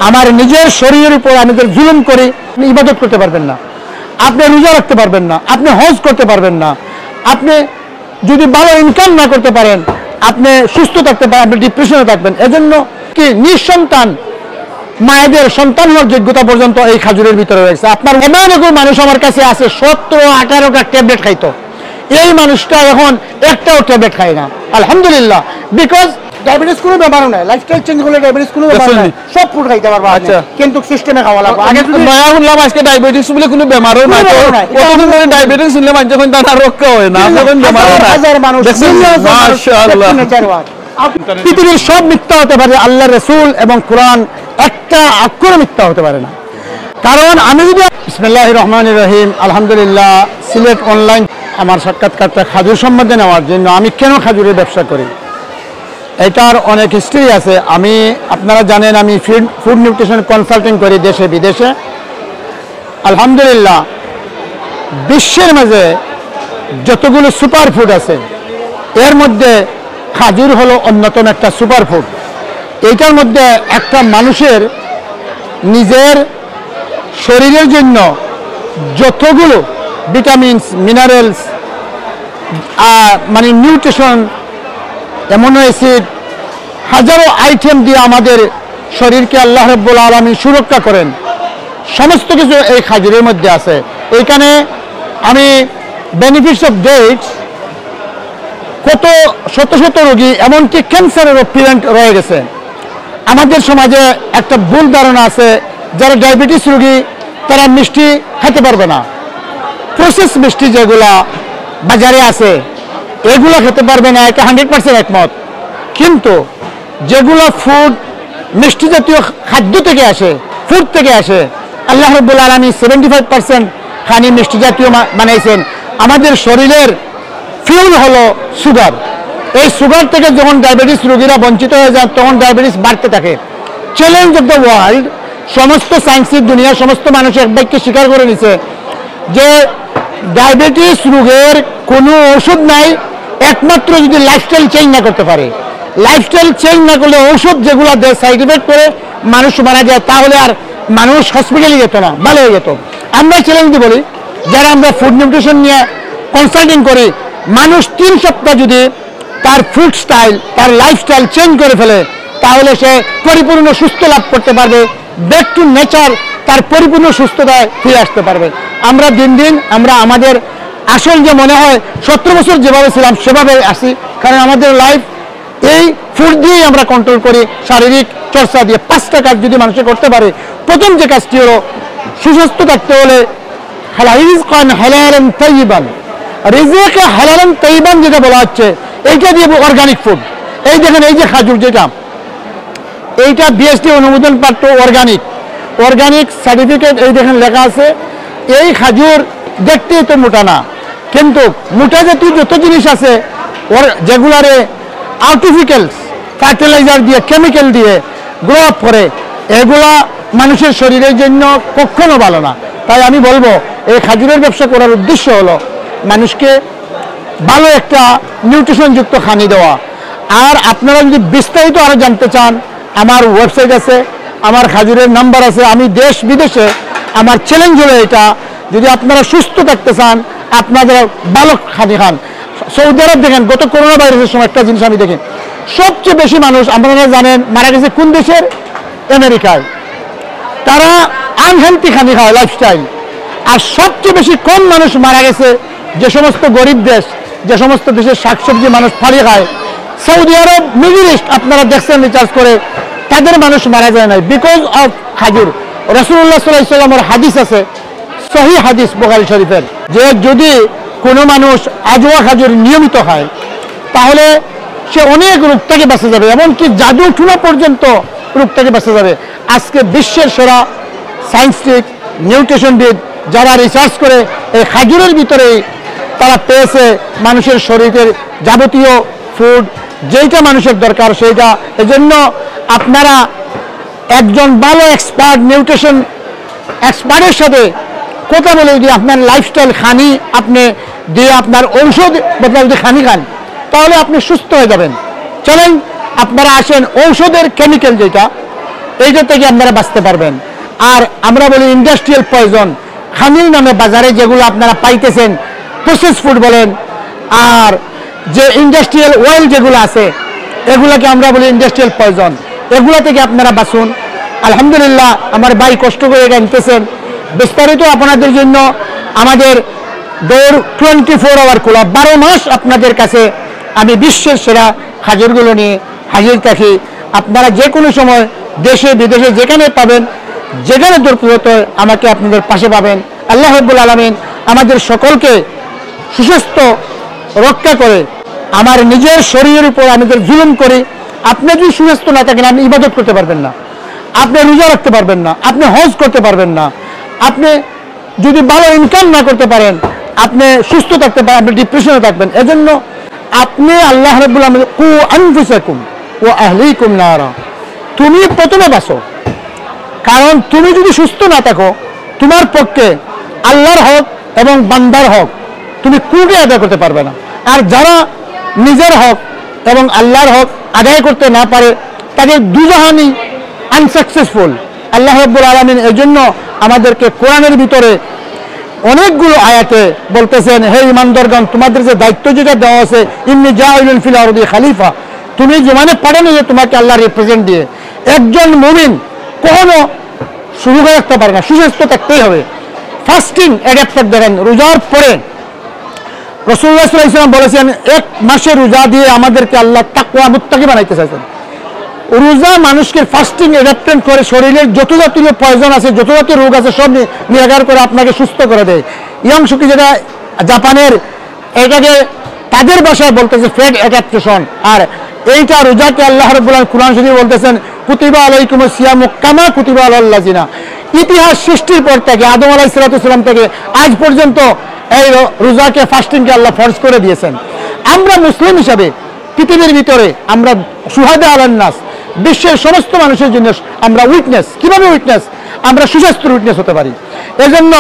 আমার নিজের শরীরের উপর আমি যদি জুলুম করি, আপনি ইবাদত করতে পারবেন না, আপনি রোজা রাখতে পারবেন না, আপনি হজ করতে পারবেন না, আপনি যদি ভালো ইনকাম না করতে পারেন, আপনি সুস্থ থাকতে পারেন, আপনি ডিপ্রেশনে থাকবেন। এজন্য কি নিঃসন্তান মায়েদের সন্তান হওয়ার যোগ্যতা পর্যন্ত এই খাজুরের ভিতরে রয়েছে। আপনার এমন একজন মানুষ আমার কাছে আছে 17-18টা ট্যাবলেট খাইতো, এই মানুষটা এখন একটাও ট্যাবলেট খায় না, আলহামদুলিল্লাহ। বিকজ ডায়াবেটিস কোনো ব্যাপারও নাই, লাইফস্টাইল চেঞ্জ করলে ডায়াবেটিস কোনো ব্যাপার নাই, সব ফুড খাইতে পারবা। আচ্ছা, কিন্তু সিস্টেমে খাওয়া লাগবে। আগে যদি নয়া শুনলাম আজকে ডায়াবেটিস বলে কোনো বেমারও নাই, কতদিন ধরে ডায়াবেটিস শুনলে মানুষ যখন তারা রক্ষা হয় না, যখন বেমারও নাই। হাজার মানুষ, মাশাআল্লাহ। পৃথিবীর সব মিথ্যা হতে পারে, আল্লাহ রাসূল এবং কোরআন একটা অক্ষর মিথ্যা হতে পারে না। কারণ আমি যদি বিসমিল্লাহির রহমানির রহিম, আলহামদুলিল্লাহ, সিলেট অনলাইন আমার সাক্ষাৎকারটা খাজুর সম্বন্ধে নেওয়ার জন্য। আমি কেন খাজুরের ব্যবসা করি এটার অনেক হিস্ট্রি আছে। আমি আপনারা জানেন আমি ফুড নিউট্রিশন কনসাল্টিং করি দেশে বিদেশে। আলহামদুলিল্লাহ, বিশ্বের মাঝে যতগুলো সুপার ফুড আছে এর মধ্যে খাজুর হলো অন্যতম একটা সুপার ফুড। এইটার মধ্যে একটা মানুষের নিজের শরীরের জন্য যতগুলো ভিটামিনস, মিনারেলস, মানে নিউট্রিশন, অ্যামিনো অ্যাসিড, হাজারো আইটেম দিয়ে আমাদের শরীরকে আল্লাহ রাব্বুল আলামিন সুরক্ষা করেন, সমস্ত কিছু এই খাজুরের মধ্যে আছে। এইখানে আমি বেনিফিটস অফ ডেটস, কত শত শত রোগী, এমনকি ক্যান্সারেরও প্রিভেন্ট রয়ে গেছে। আমাদের সমাজে একটা ভুল ধারণা আছে, যারা ডায়াবেটিস রোগী তারা মিষ্টি খেতে পারবে না, প্রসেস মিষ্টি যেগুলা বাজারে আছে এগুলো খেতে পারবে না, এটা 100% একমত। কিন্তু যেগুলো ফুড, মিষ্টি জাতীয় খাদ্য থেকে আসে, ফুড থেকে আসে, আল্লাহ রাব্বুল আলামিন 75% খানি মিষ্টি জাতীয় বানাইছেন। আমাদের শরীরের ফিউল হলো সুগার। এই সুগার থেকে যখন ডায়াবেটিস রোগীরা বঞ্চিত হয়ে যায় তখন ডায়াবেটিস বাড়তে থাকে। চ্যালেঞ্জ অফ দ্য ওয়ার্ল্ড, সমস্ত সায়েন্সিক দুনিয়ার সমস্ত মানুষ এক বাক্যে স্বীকার করে নিছে যে ডায়াবেটিস রোগের কোনো ওষুধ নাই, একমাত্র যদি লাইফস্টাইল চেঞ্জ না করতে পারে। লাইফস্টাইল চেঞ্জ না করলে ওষুধ যেগুলো দেয় সাইড এফেক্ট করে মানুষ মারা যায়, তাহলে আর মানুষ হসপিটালে যেত না, ভালো হয়ে যেত। আমরা চ্যালেঞ্জ বলি, যারা আমরা ফুড নিউট্রিশন নিয়ে কনসাল্টিং করি, মানুষ 3 সপ্তাহ যদি তার ফুড স্টাইল, তার লাইফস্টাইল চেঞ্জ করে ফেলে, তাহলে সে পরিপূর্ণ সুস্থ লাভ করতে পারবে, ব্যাক টু নেচার, তার পরিপূর্ণ সুস্থতায় ফিরে আসতে পারবে। আমরা দিন দিন আমরা আমাদের আসল যে মনে হয় 17 বছর যেভাবে ছিলাম সেভাবে আসি, কারণ আমাদের লাইফ এই ফুড দিয়েই আমরা কন্ট্রোল করি, শারীরিক চর্চা দিয়ে। 5টা কাজ যদি মানুষে করতে পারে, প্রথম যে কাজটি হলো সুস্বাস্থ্য থাকতে হলে হালালান তাইয়িবান, রিজিকে হালালান তাইয়িবান যেটা বলা হচ্ছে, এইটা দিয়ে অর্গানিক ফুড। এই দেখেন, এই যে খাজুর যেটা, এইটা বিএসটি অনুমোদন প্রাপ্ত অর্গানিক, অর্গানিক সার্টিফিকেট, এই দেখেন লেখা আছে। এই খাজুর দেখতেই তো মোটা না, কিন্তু মোটা জাতীয় যত জিনিস আছে যেগুলারে আর্টিফিশিয়াল ফার্টিলাইজার দিয়ে, কেমিক্যাল দিয়ে গ্রো আপ করে, এগুলা মানুষের শরীরের জন্য কখনো ভালো না। তাই আমি বলবো এই খাজুরের ব্যবসা করার উদ্দেশ্য হলো মানুষকে ভালো একটা নিউট্রিশনযুক্ত খানি দেওয়া। আর আপনারা যদি বিস্তারিত আরও জানতে চান, আমার ওয়েবসাইট আছে, আমার খাজুরের নাম্বার আছে। আমি দেশ বিদেশে, আমার চ্যালেঞ্জ হলো এটা, যদি আপনারা সুস্থ থাকতে চান, আপনাদের ভালো খানি খান। সৌদি আরব দেখেন, গত করোনা ভাইরাসের সময় একটা জিনিস আমি দেখি, সবচেয়ে বেশি মানুষ আপনারা জানেন মারা গেছে কোন দেশের? আমেরিকায়। তারা আনহেলথি খানি খায়, লাইফস্টাইল। আর সবচেয়ে বেশি কম মানুষ মারা গেছে যে সমস্ত গরিব দেশ, যে সমস্ত দেশের শাকসবজি মানুষ ফালিয়ে খায়, সৌদি আরব, মিডল ইস্ট, আপনারা দেখছেন রিচার্জ করে, তাদের মানুষ মারা যায় না, বিকজ অফ খাজুর। রাসূলুল্লাহ সাল্লাল্লাহু আলাইহি ওয়াসাল্লামের হাদিস আছে, সহিহ হাদিস বুখারী শরীফের, যে যদি কোনো মানুষ আজওয়া খাজুর নিয়মিত খায় তাহলে সে অনেক রোগ থেকে বাঁচে যাবে, এমনকি জাদু টুনা পর্যন্ত রোগ থেকে বাঁচে যাবে। আজকে বিশ্বের সেরা সায়েন্টিস্ট, নিউট্রিশনবিদ যারা রিসার্চ করে এই খাজুরের ভিতরেই তারা পেয়েছে মানুষের শরীরের যাবতীয় ফুড যেইটা মানুষের দরকার সেইটা। এজন্য আপনারা একজন ভালো এক্সপার্ট, নিউট্রিশন এক্সপার্টের সাথে কথা বলে যদি আপনার লাইফস্টাইল খানি আপনি দিয়ে আপনার ঔষধ বদলে যদি খানি খান, তাহলে আপনি সুস্থ হয়ে যাবেন। চলেন আপনারা আসেন, ঔষধের কেমিক্যাল যেটা এইটা থেকে আপনারা বাঁচতে পারবেন। আর আমরা বলি ইন্ডাস্ট্রিয়াল পয়জন, খামির নামে বাজারে যেগুলো আপনারা পাইতেছেন, প্রসেস ফুড বলেন, আর যে ইন্ডাস্ট্রিয়াল অয়েল যেগুলো আছে এগুলোকে আমরা বলি ইন্ডাস্ট্রিয়াল পয়জন, এগুলো থেকে আপনারা বাঁচুন। আলহামদুলিল্লাহ আমার ভাই কষ্ট করে এটা নিতেছেন। বিস্তারিত আপনাদের জন্য আমাদের দৌড় 24 আওয়ার খোলা, 12 মাস আপনাদের কাছে আমি বিশ্বের সেরা খাজুরগুলো নিয়ে হাজির থাকি। আপনারা যে কোনো সময় দেশে বিদেশে যেখানে পাবেন, যেখানে দরকার আমাকে আপনাদের পাশে পাবেন। আল্লাহ রাব্বুল আলামিন আমাদের সকলকে সুস্বাস্থ্য রক্ষা করে, আমার নিজের শরীরের উপর আমাদের জুলুম করে। আপনি যদি সুস্বাস্থ্য না থাকেন আপনি ইবাদত করতে পারবেন না, আপনি রোজা রাখতে পারবেন না, আপনি হজ করতে পারবেন না, আপনি যদি ভালো ইনকাম না করতে পারেন, আপনি সুস্থ থাকতে পারেন, আপনি ডিপ্রেশনে থাকবেন। এজন্য আপনি আল্লাহ রাব্বুল আলামিন কু আনফুসাকুম ওয়া আহলিকুম নারা, তুমি প্রথমে বাঁচো। কারণ তুমি যদি সুস্থ না থাকো তোমার পক্ষে আল্লাহর হক এবং বান্দার হক তুমি কোনটি আদায় করতে পারবে না। আর যারা নিজের হক এবং আল্লাহর হক আদায় করতে না পারে তাদের দুজাহানি আনসাকসেসফুল। আল্লাহ রাব্বুল আলামিন এজন্য আমাদেরকে কোরআনের ভিতরে অনেকগুলো আয়াতে বলতেছেন, হে ইমানদারগণ, তোমাদের যে দায়িত্ব যেটা দেওয়া আছে, ইন্নী জাইলুন ফিল আরদি খলিফা, তুমি জমানে পাঠানো যে তোমাকে আল্লাহ রিপ্রেজেন্ট দিয়ে। একজন মুমিন কখনো শুরু করে রাখতে পারে না, সুস্বাস্থ্য থাকতেই হবে। ফাস্টিং অ্যাডাপ্টার দেখেন, রোজার পরে রাসূলুল্লাহ সাল্লাল্লাহু আলাইহি ওয়াসাল্লাম বলেছেন 1 মাসের রোজা দিয়ে আমাদেরকে আল্লাহ তাকওয়া মুত্তাকি বানাইতে চাইছেন। রোজা মানুষকে ফাস্টিং অ্যাডাপ্টেন্ট করে, শরীরের যত জাতীয় প্রয়োজন আছে, যত জাতীয় রোগ আছে সব নিরাকার করে আপনাকে সুস্থ করে দেয়। ইয়াংসুকি যেটা জাপানের, এটাকে তাদের ভাষায় বলতেছে ফ্যাট অ্যাডাপ্টেশন। আর এইটা রোজাকে আল্লাহ রাব্বুল আলামিন কুরআন শরীফে বলতেছেন কুতিবা আলাইকুমুস সিয়ামু কামা কুতিবা আলাল লাযিনা। ইতিহাস সৃষ্টির পর থেকে আদম আলাইহিস সালাম থেকে আজ পর্যন্ত এই রোজাকে, ফাস্টিংকে আল্লাহ ফরজ করে দিয়েছেন। আমরা মুসলিম হিসাবে পৃথিবীর ভিতরে আমরা সুহাদা আলান নাস, বিশ্বের সমস্ত মানুষের জন্য আমরা উইটনেস। কিভাবে উইটনেস? আমরা সুস্বাস্থ্যের উইটনেস হতে পারি। এজন্য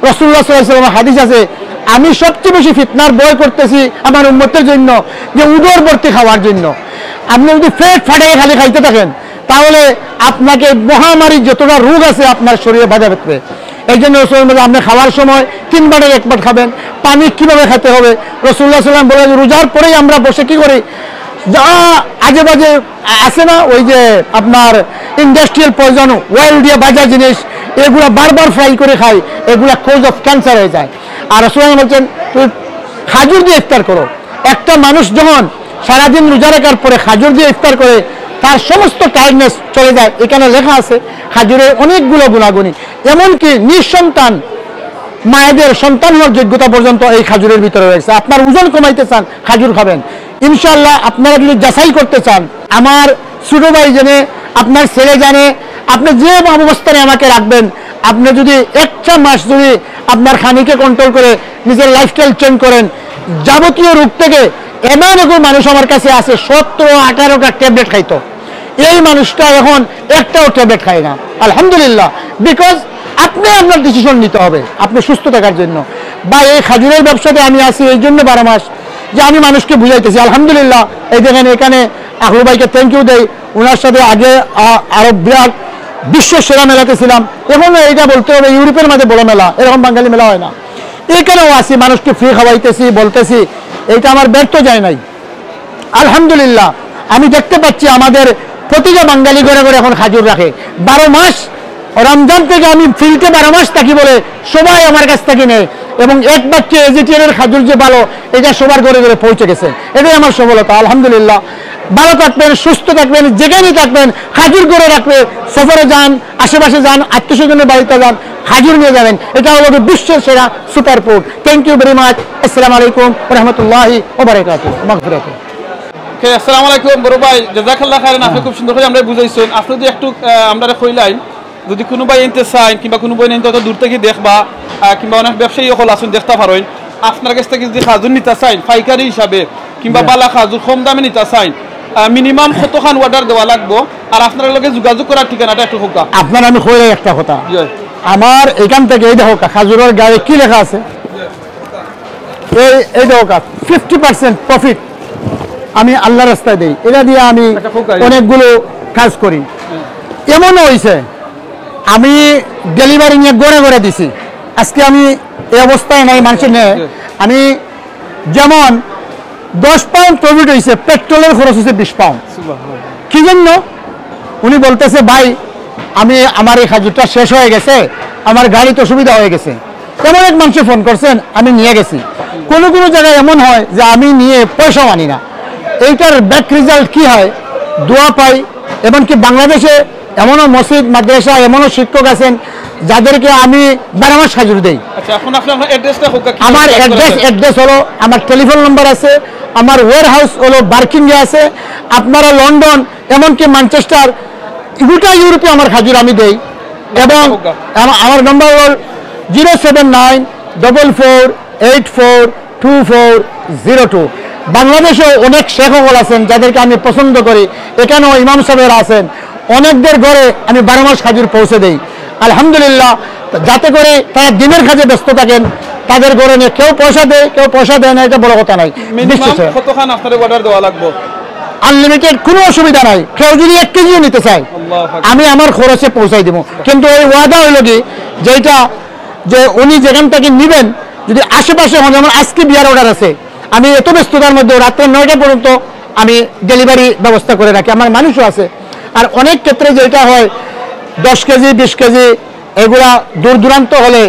রাসূলুল্লাহ সাল্লাল্লাহু আলাইহি ওয়াসাল্লাম হাদিস আছে, আমি সবচেয়ে বেশি ফিতনার ভয় করতেছি আমার উম্মতের জন্য, যে উদর ভর্তি খাওয়ার জন্য। আপনি যদি পেট ফাটিয়ে খালি খাইতে থাকেন তাহলে আপনাকে মহামারী যতটা রোগ আছে আপনার শরীরে বাধা পেতে। এই জন্য রাসূলুল্লাহ আপনি খাওয়ার সময় 3 বারের 1 বার খাবেন। পানি কিভাবে খেতে হবে রাসূলুল্লাহ সাল্লাল্লাহু আলাইহি ওয়াসাল্লাম বলেন, রোজার পরেই আমরা বসে কি করি, যা আজে বাজে আছে না, ওই যে আপনার ইন্ডাস্ট্রিয়াল পয়জন, অয়েল দিয়ে ভাজা জিনিস, এগুলো বারবার ফ্রাই করে খাই, এগুলো কজ অফ ক্যান্সার হয়ে যায়। আর রাসূলুল্লাহ বলছেন তুমি খাজুর দিয়ে ইফতার করো। একটা মানুষ যখন সারাদিন রোজা রাখার পরে খাজুর দিয়ে ইফতার করে তার সমস্ত টায়ার্ডনেস চলে যায়। এখানে লেখা আছে খাজুরের অনেকগুলো গুণাগুণী, এমনকি নিঃসন্তান মায়েদের সন্তান হওয়ার যোগ্যতা পর্যন্ত এই খাজুরের ভিতরে রয়েছে। আপনার ওজন কমাইতে চান খাজুর খাবেন ইনশাআল্লাহ। আপনারা যদি যাচাই করতে চান, আমার ছোট ভাই জানে, আপনার ছেলে জানে, আপনি যে অবস্থানে আমাকে রাখবেন, আপনি যদি 1টা মাস যদি আপনার খানিকে কন্ট্রোল করে নিজের লাইফস্টাইল চেঞ্জ করেন, যাবতীয় রোগ থেকে এমন একজন মানুষ আমার কাছে আছে 17-18টা ট্যাবলেট খাইতো, এই মানুষটা এখন একটাও ট্যাবলেট খায় না আলহামদুলিল্লাহ। বিকজ আপনি আপনার ডিসিশন নিতে হবে আপনি সুস্থ থাকার জন্য। বা এই খাজুরের ব্যবসাতে আমি আছি এই জন্য 12 মাস, যে আমি মানুষকে বুঝাইতেছি আলহামদুলিল্লাহ। এই দেখেন এখানে আখরু ভাইকে থ্যাংক ইউ দেই, ওনার সাথে আগে আরো বিরাট বিশ্বের সেরা মেলাতে ছিলাম, এখনো এইটা বলতে হবে ইউরোপের মাঝে বড় মেলা, এরকম বাঙালি মেলা হয় না। এখানেও আসি, মানুষকে ফ্রি খাওয়াইতেছি, বলতেছি, এইটা আমার ব্যর্থ যায় নাই আলহামদুলিল্লাহ। আমি দেখতে পাচ্ছি আমাদের প্রতিটা বাঙালি ঘরে ঘরে এখন খাজুর রাখে। 12 মাস রমজান থেকে আমি ফ্রিতে 12 মাস থাকি বলে সবাই আমার কাছ থেকে নেয়, এবং এক বাচ্চা এজিটিয়ারের খাজুর যে ভালো, এটা সবার ঘরে ঘরে পৌঁছে গেছে। এটাই আমার সফলতা আলহামদুলিল্লাহ। ভালো থাকবেন, সুস্থ থাকবেন, যেখানেই থাকবেন খাজুর করে রাখবে। সফরে যান, আশেপাশে যান, আত্মীয়স্বজনের বাড়িতে যান, খাজুর নিয়ে যাবেন। এটা হলো বিশ্বের সেরা super food. Thank you very much. আসসালামু আলাইকুম ওয়া রাহমাতুল্লাহি ওয়া বারাকাতুহু। মাগফিরাতুহ। আসসালামু আলাইকুম বড় ভাই, জাযাকাল্লাহ খাইরান। আপনি খুব সুন্দর করে আমরা বুঝাইছেন। আপনি যদি একটু আমরা কইলাই, যদি কোনো ভাই এনতে চাই কিংবা কোনো বই এনতে দূর থেকে দেখবা, কিংবা অনেক ব্যবসায়ী হল আসুন দেখতে পারেন, আপনার কাছ থেকে যদি খাজুর নিতে চাইন পাইকারি হিসাবে কিংবা বালা খাজুর কম দামে নিতে চাইন, মিনিমাম কতখান অর্ডার দেওয়া লাগবে? আর আপনার লগে যোগাযোগ করার ঠিকানাটা একটু হোক। আপনার আমি কই একটা কথা, আমার এখান থেকে এই দেখো খাজুরের গায়ে কি লেখা আছে, এই দেখো 50% প্রফিট আমি আল্লাহর রাস্তায় দেই। এটা দিয়ে আমি অনেকগুলো কাজ করি। এমনও হয়েছে আমি ডেলিভারি নিয়ে গড়ে গড়ে দিছি, আজকে আমি এই অবস্থায় নাই, মানুষের নেই। আমি যেমন 10 পাউন্ড প্রফিট হয়েছে, পেট্রোলের খরচ হয়েছে 20 পাউন্ড। কি জন্য? উনি বলতেছে ভাই আমি আমার এই খাজুরটা শেষ হয়ে গেছে, আমার গাড়িতে অসুবিধা হয়ে গেছে। এমন এক মানুষ ফোন করছেন, আমি নিয়ে গেছি। কোনো কোনো জায়গায় এমন হয় যে আমি নিয়ে পয়সাও আনি না। এইটার ব্যাক রেজাল্ট কি হয়? দোয়া পাই। এমনকি বাংলাদেশে এমনও মসজিদ মাদ্রাসা এমনও শিক্ষক আছেন যাদেরকে আমি 12 মাস খাজুর দেই। আচ্ছা, এখন আপনার অ্যাড্রেসটা হোক। আমার অ্যাড্রেস হলো, আমার টেলিফোন নম্বর আছে, আমার ওয়ার হাউস হলো বার্কিংয়ে আছে, আপনারা লন্ডন এমনকি ম্যানচেস্টার গোটা ইউরোপে আমার খাজুর আমি দেই। এবং আমার নম্বর হল 07944842402। বাংলাদেশেও অনেক শেখকল আছেন যাদেরকে আমি পছন্দ করি, এখানেও ইমাম সাহেবেরা আছেন, অনেকদের ঘরে আমি 12 মাস খাজুর পৌঁছে দেই আলহামদুলিল্লাহ। যাতে করে তারা দিনের কাজে ব্যস্ত থাকেন, তাদের ঘরে নিয়ে কেউ পয়সা দেয় কেউ পয়সা দেয় না, এটা বড় কথা নাই। কতখান আপনার অর্ডার দেওয়া লাগবে? আনলিমিটেড, কোনো অসুবিধা নাই। কেউ যদি 1 কেজিও নিতে চায় আমি আমার খরচে পৌঁছাই দেবো। কিন্তু এই ওয়াদা হইল কি যেটা যে উনি যেখান থেকে নেবেন যদি আশেপাশে হয়, যেমন আজকে বিয়ার অর্ডার আছে, আমি এত ব্যস্ততার মধ্যে রাত্রে 9টা পর্যন্ত আমি ডেলিভারি ব্যবস্থা করে রাখি, আমার মানুষও আছে। আর অনেক ক্ষেত্রে যেটা হয় 10 কেজি 20 কেজি এগুলা দূর দূরান্ত হলে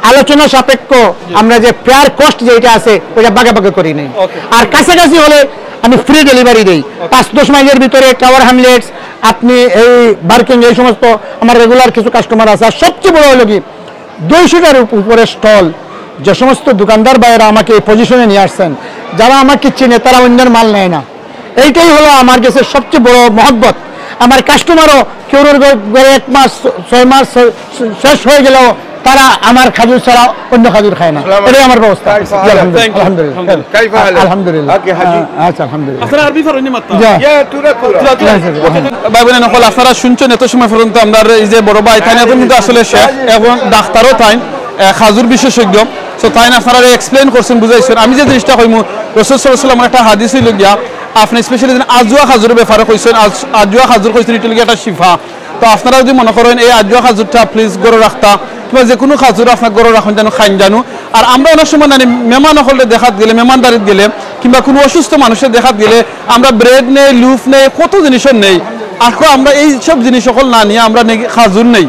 আলোচনা সাপেক্ষ আমরা যে ফেয়ার কস্ট যেটা আছে ওটা বাগে বাগে করি নেই। আর কাছাকাছি হলে আমি ফ্রি ডেলিভারি দিই। 5-10 মাইলের ভিতরে টাওয়ার হ্যামলেটস, আপনি এই বার্কিং, এই সমস্ত আমার রেগুলার কিছু কাস্টমার আছে। আর সবচেয়ে বড় হলো কি 200টার উপরে স্টল, যে সমস্ত দোকানদার বাইরে আমাকে এই পজিশনে নিয়ে আসছেন, যারা আমাকে চিনে তারা অন্যের মাল নেয় না। এইটাই হলো আমার কাছে সবচেয়ে বড় মহব্বত। আমার কাস্টমারও কেউ 1 মাস 6 মাস শেষ হয়ে গেলেও তারা আমার খাজুর ছাড়া অন্য খাজুর খায় না। এটাই আমার ব্যবস্থা। আলহামদুলিল্লাহ আলহামদুলিল্লাহ। আচ্ছা আলহামদুলিল্লাহ। আপনারা আরবি পারেন নি মাত্র? ভাই বোনেরা নকল আপনারা শুনছেন এত সময় পর্যন্ত আমরা এই যে বড় ভাই তাই এখন কিন্তু আসলে শেখ এবং ডাক্তারও তাই খাজুর বিশেষজ্ঞ। সো তাই আপনারা এক্সপ্লেন করছেন, বুঝাইছেন। আমি যে জিনিসটা কইমু রাসূল সাল্লাল্লাহু আলাইহি ওয়াসাল্লাম একটা হাদিস হইল গিয়া আপনি স্পেশালি আজওয়া খাজুরের ব্যাপারে কইছেন, আজওয়া খাজুর কইছেন এটা একটা শিফা। তো আপনারা যদি মনে করেন এই আজওয়া খাজুরটা প্লিজ গড়ে রাখতা কিংবা যে কোনো খাজুর আপনার গড়ে রাখুন যেন খাইন জানো। আর আমরা অনেক সময় জানি মেহমান হলে দেখাত গেলে, মেহমানদারিত গেলে কিংবা কোনো অসুস্থ মানুষের দেখাত গেলে আমরা ব্রেড নেই, লুফ নেই, কত জিনিসের নেই। এখন আমরা এই সব জিনিস সকল না নিয়ে আমরা খাজুর নেই,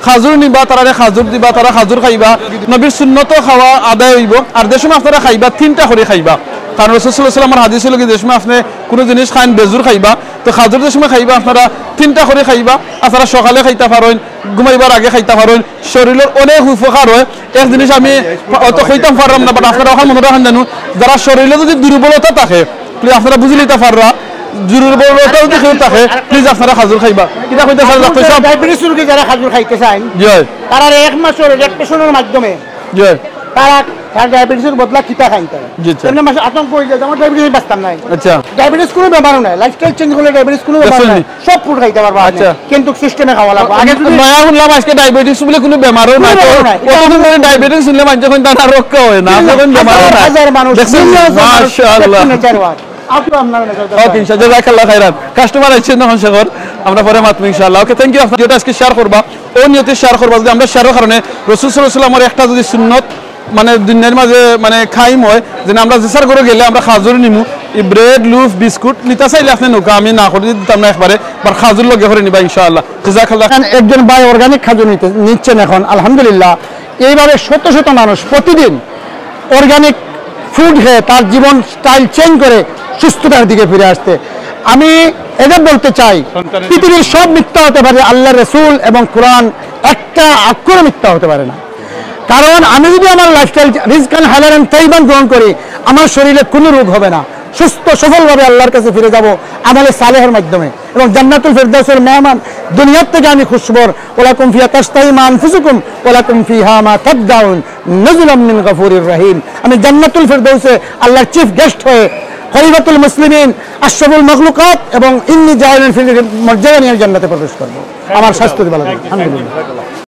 খাজুর নিবা, তারা খাজুর দিবা, তারা খাজুর খাইবা, নবীর সুন্নত খাওয়া আদায় হইব। আর যে সময় আপনারা খাইবা 3টা করে খাইবা, কারণ রাসূল সাল্লাল্লাহু আলাইহি ওয়াসাল্লামের হাদিস হলো কি যে সময় আপনি কোনো জিনিস খান বেজুর খাইবা, তো খাজুর যে সময় খাইবা আপনারা 3টা করে খাইবা। আপনারা সকালে খাইতে পারেন, ঘুমাইবার আগে খাইতে পারেন, শরীরের অনেক উপকার হয়। এক জিনিস আমি অত কইতাম পারলাম না, বাট আপনারা ওখানে মনে রাখেন জানো, যারা শরীরে যদি দুর্বলতা থাকে প্লিজ আপনারা বুঝে নিতে পাররা, দুর্বলতা যদি কেউ থাকে প্লিজ আপনারা খাজুর খাইবা। কিটা কইতে স্যার ডাক্তার সাহেব, ডায়াবেটিস রোগী যারা খাজুর খাইতে চায় তারা 1 মাসের রেকটেশনের মাধ্যমে তারা ডায়াবেটিসের বদলা কিতা খাইতে হয়। এমনি মাসে আতঙ্ক হয়ে যায়, আমার ডায়াবেটিস বাঁচতাম নাই। আচ্ছা, ডায়াবেটিস কোনো ব্যাপারও নাই, লাইফস্টাইল চেঞ্জ করলে ডায়াবেটিস কোনো ব্যাপার নাই, সব ফুড খাইতে পারবা। আচ্ছা, কিন্তু সিস্টেমে খাওয়া লাগবে। আগে যদি নয়া শুনলাম আজকে ডায়াবেটিস বলে কোনো ব্যাপারও নাই, কতদিন ধরে ডায়াবেটিস শুনলে মানুষ যখন তারা রক্ষা হয় না, যখন ব্যাপারও নাই। হাজার মানুষ মাশাআল্লাহ ওকে ইনশাআল্লাহ জাযাকাল্লাহ খাইরান। কাস্টমার আছেন তখন শেখর, আমরা পরে মাতমু ইনশাআল্লাহ। Okay thank you. আপনি যেটা আজকে শেয়ার করবা ও নিয়তে শেয়ার করবা, যদি আমরা শেয়ারের কারণে রাসূল সাল্লাল্লাহু আলাইহি ওয়াসাল্লামের একটা যদি সুন্নত মানে দুনিয়ার মাঝে মানে খাইম হয় যে আমরা জেসার করে গেলে আমরা খাজুর নিমু, এই ব্রেড লুফ বিস্কুট নিতে চাইলে আপনি নৌকা আমি না করে দিতাম না একবারে, বাট খাজুর লগে করে নিবা ইনশাআল্লাহ। জাযাকাল্লাহ। একজন ভাই অর্গানিক খাজুর নিচ্ছেন এখন আলহামদুলিল্লাহ। এইভাবে শত শত মানুষ প্রতিদিন অর্গানিক ফুড খেয়ে তার জীবন স্টাইল চেঞ্জ করে সুস্থতার দিকে ফিরে আসতে। আমি এটা বলতে চাই পৃথিবীর সব মিথ্যা হতে পারে, আল্লাহ রসুল এবং কোরআন একটা অক্ষর মিথ্যা হতে পারে না। কারণ আমি যদি আমার লাইফস্টাইল রিজকান হালালান তাইবান গ্রহণ করি, আমার শরীরে কোনো রোগ হবে না, সুস্থ সফলভাবে আল্লাহর কাছে ফিরে যাব আমলে সালেহের মাধ্যমে, এবং জান্নাতুল ফিরদাউসের মেহমান দুনিয়ার থেকে আমি খুশবর। ওয়ালাকুম ফিহা তাশতাহি মা আনফুসুকুম ওয়ালাকুম ফিহা মা তাদদাউন নুজুলাম মিন গফুরির রহিম। আমি জান্নাতুল ফিরদাউসে আল্লাহর চিফ গেস্ট হয়ে খলিফাতুল মুসলিমিন আশরাফুল মাখলুকাত এবং ইন্নী জাইলুন ফিল মর্যাদা নিয়ে জান্নাতে প্রবেশ করব। আমার স্বাস্থ্য ভালো থাকবে আলহামদুলিল্লাহ।